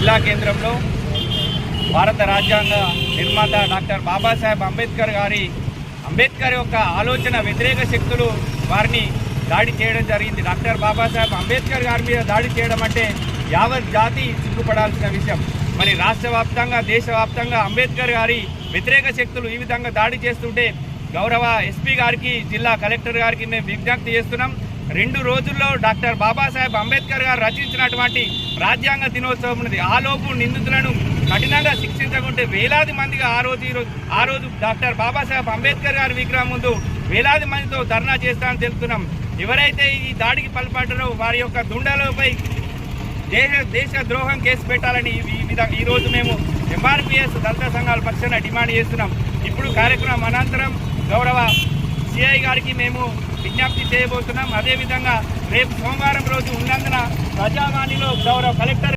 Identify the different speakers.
Speaker 1: జిల్లా కేంద్రంలో భారత రాజ్యాంగ నిర్మాత డాక్టర్ బాబాసాహెబ్ అంబేద్కర్ యొక్క ఆలోచన వ్యతిరేక శక్తులు వారిని దాడి చేయడం జరిగింది. డాక్టర్ బాబాసాహెబ్ అంబేద్కర్ గారి మీద దాడి చేయడం అంటే యావత్ జాతి సిగ్గుపడాల్సిన విషయం. మరి రాష్ట్ర వ్యాప్తంగా దేశవ్యాప్తంగా అంబేద్కర్ గారి వ్యతిరేక శక్తులు ఈ విధంగా దాడి చేస్తుంటే గౌరవ ఎస్పీ గారికి, జిల్లా కలెక్టర్ గారికి మేము విజ్ఞప్తి చేస్తున్నాం. 2 రోజుల్లో డాక్టర్ బాబాసాహెబ్ అంబేద్కర్ గారు రచించినటువంటి రాజ్యాంగ దినోత్సవం ఉన్నది. ఆ లోపు నిందితులను కఠినంగా శిక్షించకుంటే వేలాది మందిగా ఆ రోజు డాక్టర్ బాబాసాహెబ్ అంబేద్కర్ గారి విగ్రహం ముందు వేలాది మందితో ధర్నా చేస్తామని తెలుపుతున్నాం. ఎవరైతే ఈ దాడికి పాల్పడ్డారో వారి యొక్క దుండలపై దేశ ద్రోహం కేసు పెట్టాలని ఈరోజు మేము ఎంఆర్పిఎస్ దళిత సంఘాల పక్షాన డిమాండ్ చేస్తున్నాం. ఇప్పుడు కార్యక్రమం అనంతరం గౌరవ సిఐ గారికి మేము విజ్ఞప్తి చేయబోతున్నాం. అదేవిధంగా రేపు సోమవారం రోజు ఉన్నందున ప్రజావాణిలో గౌరవ కలెక్టర్